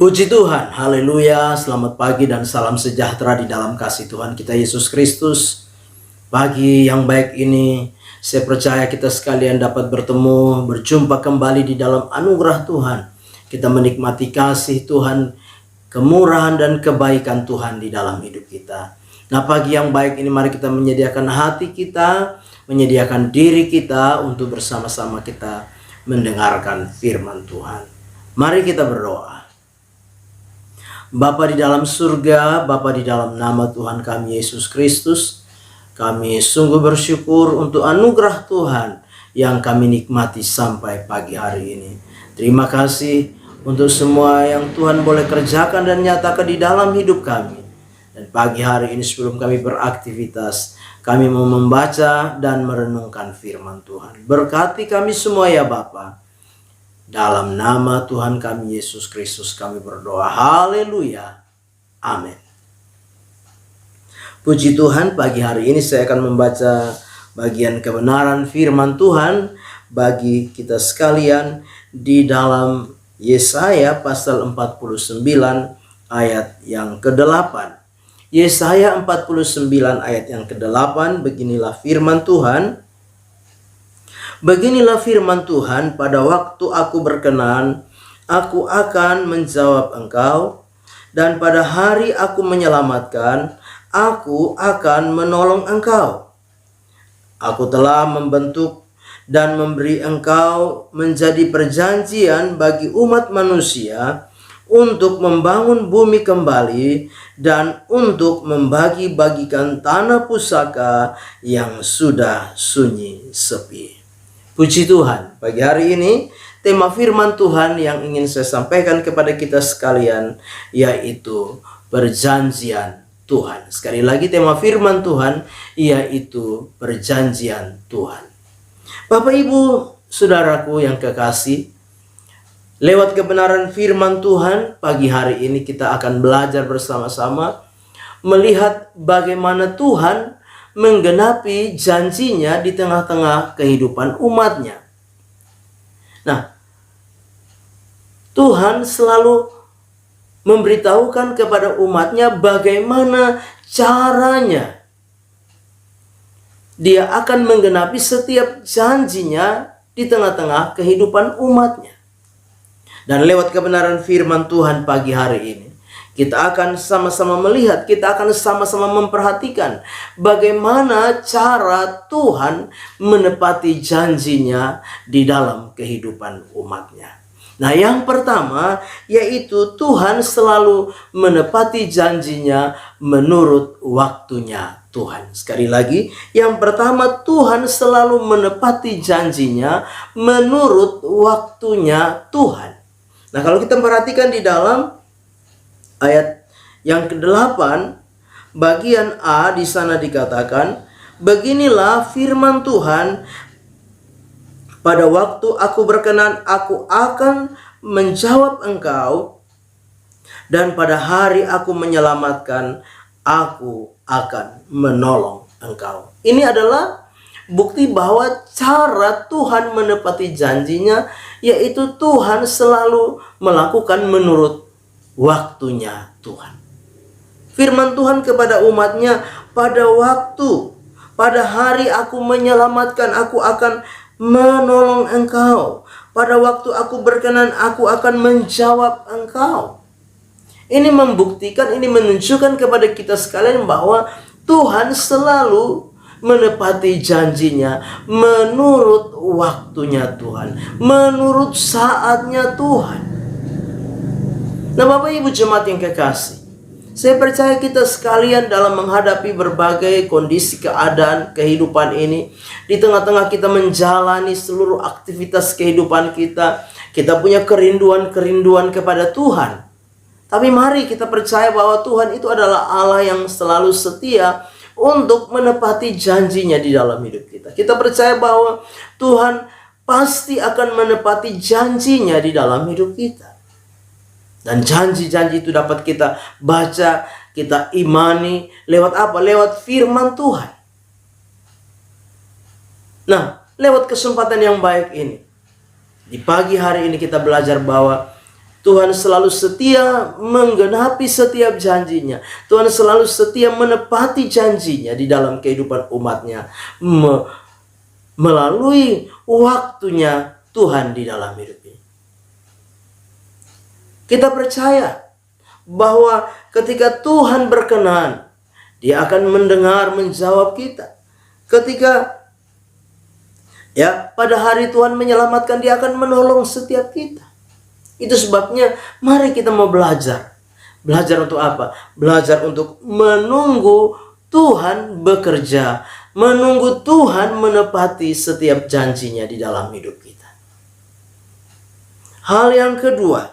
Puji Tuhan, haleluya, selamat pagi dan salam sejahtera di dalam kasih Tuhan kita Yesus Kristus. Pagi yang baik ini, saya percaya kita sekalian dapat bertemu, berjumpa kembali di dalam anugerah Tuhan. Kita menikmati kasih Tuhan, kemurahan dan kebaikan Tuhan di dalam hidup kita. Nah, pagi yang baik ini mari kita menyediakan hati kita, menyediakan diri kita untuk bersama-sama kita mendengarkan firman Tuhan. Mari kita berdoa. Bapa di dalam surga, Bapa di dalam nama Tuhan kami Yesus Kristus, kami sungguh bersyukur untuk anugerah Tuhan yang kami nikmati sampai pagi hari ini. Terima kasih untuk semua yang Tuhan boleh kerjakan dan nyatakan di dalam hidup kami. Dan pagi hari ini sebelum kami beraktivitas, kami mau membaca dan merenungkan firman Tuhan. Berkati kami semua ya Bapa. Dalam nama Tuhan kami Yesus Kristus kami berdoa. Haleluya. Amin. Puji Tuhan, pagi hari ini saya akan membaca bagian kebenaran firman Tuhan bagi kita sekalian di dalam Yesaya pasal 49 ayat yang ke-8. Yesaya 49 ayat yang ke-8, beginilah firman Tuhan. Beginilah firman Tuhan, pada waktu aku berkenan, aku akan menjawab engkau, dan pada hari aku menyelamatkan, aku akan menolong engkau. Aku telah membentuk dan memberi engkau menjadi perjanjian bagi umat manusia untuk membangun bumi kembali dan untuk membagi-bagikan tanah pusaka yang sudah sunyi sepi. Puji Tuhan, pagi hari ini tema firman Tuhan yang ingin saya sampaikan kepada kita sekalian yaitu perjanjian Tuhan. Sekali lagi tema firman Tuhan yaitu perjanjian Tuhan. Bapak Ibu, saudaraku yang kekasih, lewat kebenaran firman Tuhan pagi hari ini kita akan belajar bersama-sama melihat bagaimana Tuhan menggenapi janjinya di tengah-tengah kehidupan umatnya. Nah, Tuhan selalu memberitahukan kepada umatnya bagaimana caranya Dia akan menggenapi setiap janjinya di tengah-tengah kehidupan umatnya. Dan lewat kebenaran firman Tuhan pagi hari ini, kita akan sama-sama melihat, kita akan sama-sama memperhatikan bagaimana cara Tuhan menepati janjinya di dalam kehidupan umatnya. Nah, yang pertama yaitu Tuhan selalu menepati janjinya menurut waktunya Tuhan. Sekali lagi, yang pertama Tuhan selalu menepati janjinya menurut waktunya Tuhan. Nah, kalau kita perhatikan di dalam ayat yang ke-8 bagian A, di sana dikatakan, beginilah firman Tuhan, pada waktu aku berkenan aku akan menjawab engkau, dan pada hari aku menyelamatkan aku akan menolong engkau. Ini adalah bukti bahwa cara Tuhan menepati janjinya yaitu Tuhan selalu melakukan menurut waktunya Tuhan. Firman Tuhan kepada umatnya, pada hari aku menyelamatkan, aku akan menolong engkau. Pada waktu aku berkenan, aku akan menjawab engkau. Ini membuktikan, ini menunjukkan kepada kita sekalian bahwa Tuhan selalu menepati janjinya menurut waktunya Tuhan, menurut saatnya Tuhan. Nah, Bapak Ibu jemaat yang kekasih, saya percaya kita sekalian dalam menghadapi berbagai kondisi keadaan kehidupan ini, di tengah-tengah kita menjalani seluruh aktivitas kehidupan kita, kita punya kerinduan-kerinduan kepada Tuhan. Tapi mari kita percaya bahwa Tuhan itu adalah Allah yang selalu setia untuk menepati janjinya di dalam hidup kita. Kita percaya bahwa Tuhan pasti akan menepati janjinya di dalam hidup kita. Dan janji-janji itu dapat kita baca, kita imani lewat apa? Lewat firman Tuhan. Nah, lewat kesempatan yang baik ini, di pagi hari ini kita belajar bahwa Tuhan selalu setia menggenapi setiap janjinya. Tuhan selalu setia menepati janjinya di dalam kehidupan umatnya. Melalui waktunya Tuhan di dalam hidup ini. Kita percaya bahwa ketika Tuhan berkenan, Dia akan mendengar, menjawab kita. Ketika pada hari Tuhan menyelamatkan, Dia akan menolong setiap kita. Itu sebabnya mari kita mau belajar. Belajar untuk apa? Belajar untuk menunggu Tuhan bekerja, menunggu Tuhan menepati setiap janjinya di dalam hidup kita. Hal yang kedua,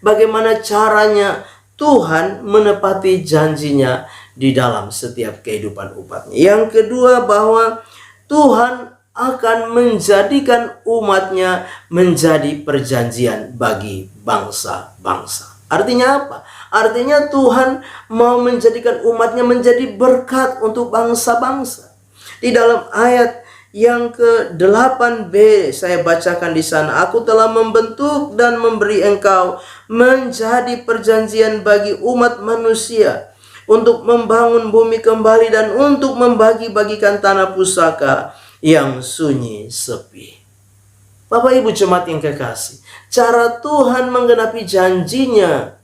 bagaimana caranya Tuhan menepati janjinya di dalam setiap kehidupan umatnya. Yang kedua, bahwa Tuhan akan menjadikan umatnya menjadi perjanjian bagi bangsa-bangsa. Artinya apa? Artinya Tuhan mau menjadikan umatnya menjadi berkat untuk bangsa-bangsa. Di dalam ayat yang ke-8b saya bacakan di sana, aku telah membentuk dan memberi engkau menjadi perjanjian bagi umat manusia untuk membangun bumi kembali dan untuk membagi-bagikan tanah pusaka yang sunyi sepi. Bapak Ibu jemaat yang kekasih, cara Tuhan menggenapi janjinya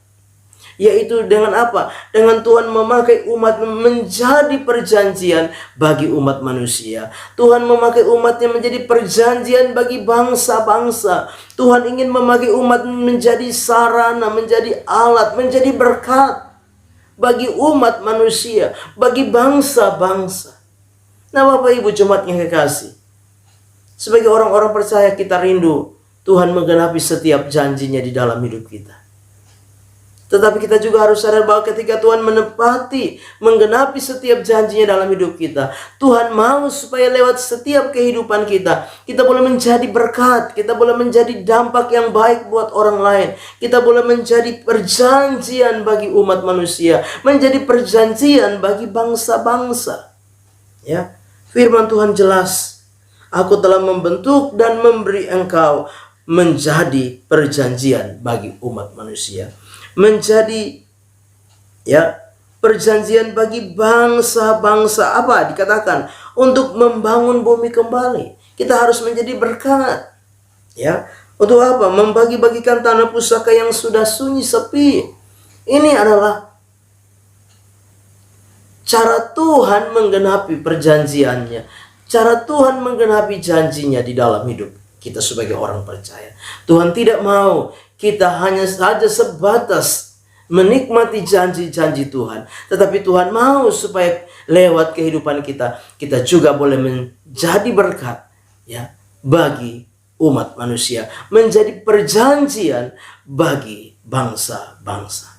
yaitu dengan apa? Dengan Tuhan memakai umat menjadi perjanjian bagi umat manusia. Tuhan memakai umatnya menjadi perjanjian bagi bangsa-bangsa. Tuhan ingin memakai umat menjadi sarana, menjadi alat, menjadi berkat bagi umat manusia, bagi bangsa-bangsa. Nah, Bapak Ibu jemaat yang kekasih, sebagai orang-orang percaya kita rindu Tuhan menggenapi setiap janjinya di dalam hidup kita. Tetapi kita juga harus sadar bahwa ketika Tuhan menepati, menggenapi setiap janjinya dalam hidup kita, Tuhan mau supaya lewat setiap kehidupan kita, kita boleh menjadi berkat, kita boleh menjadi dampak yang baik buat orang lain. Kita boleh menjadi perjanjian bagi umat manusia, menjadi perjanjian bagi bangsa-bangsa. Ya, firman Tuhan jelas, aku telah membentuk dan memberi engkau menjadi perjanjian bagi umat manusia. Menjadi perjanjian bagi bangsa-bangsa. Apa dikatakan? Untuk membangun bumi kembali. Kita harus menjadi berkat. Ya, untuk apa? Membagi-bagikan tanah pusaka yang sudah sunyi sepi. Ini adalah cara Tuhan menggenapi perjanjiannya. Cara Tuhan menggenapi janjinya di dalam hidup kita sebagai orang percaya. Tuhan tidak mau kita hanya saja sebatas menikmati janji-janji Tuhan. Tetapi Tuhan mau supaya lewat kehidupan kita, kita juga boleh menjadi berkat bagi umat manusia. Menjadi perjanjian bagi bangsa-bangsa.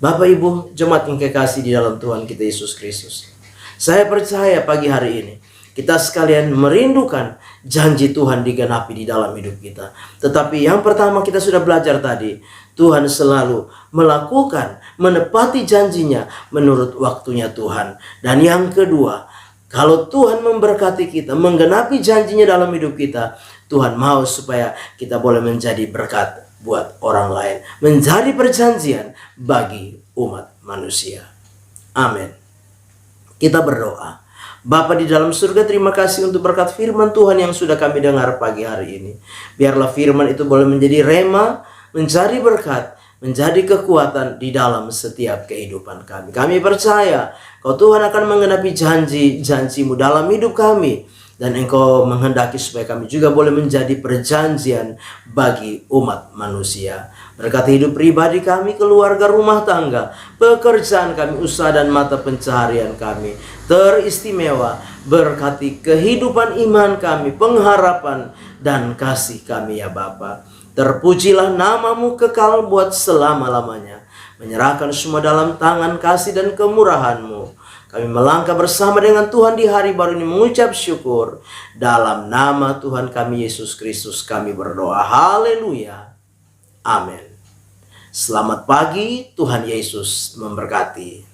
Bapak Ibu jemaat yang kekasih di dalam Tuhan kita Yesus Kristus, saya percaya pagi hari ini kita sekalian merindukan janji Tuhan digenapi di dalam hidup kita. Tetapi yang pertama kita sudah belajar tadi, Tuhan selalu melakukan, menepati janjinya menurut waktunya Tuhan. Dan yang kedua, kalau Tuhan memberkati kita, menggenapi janjinya dalam hidup kita, Tuhan mau supaya kita boleh menjadi berkat buat orang lain, menjadi perjanjian bagi umat manusia. Amin. Kita berdoa. Bapa di dalam surga, terima kasih untuk berkat firman Tuhan yang sudah kami dengar pagi hari ini. Biarlah firman itu boleh menjadi rema, menjadi berkat, menjadi kekuatan di dalam setiap kehidupan kami. Kami percaya Kau Tuhan akan menggenapi janji-janji-Mu dalam hidup kami. Dan Engkau menghendaki supaya kami juga boleh menjadi perjanjian bagi umat manusia. Berkati hidup pribadi kami, keluarga, rumah tangga, pekerjaan kami, usaha dan mata pencaharian kami. Teristimewa, berkati kehidupan iman kami, pengharapan dan kasih kami ya Bapa. Terpujilah nama-Mu kekal buat selama-lamanya. Menyerahkan semua dalam tangan kasih dan kemurahan-Mu. Kami melangkah bersama dengan Tuhan di hari baru ini mengucap syukur. Dalam nama Tuhan kami Yesus Kristus kami berdoa. Haleluya. Amin. Selamat pagi, Tuhan Yesus memberkati.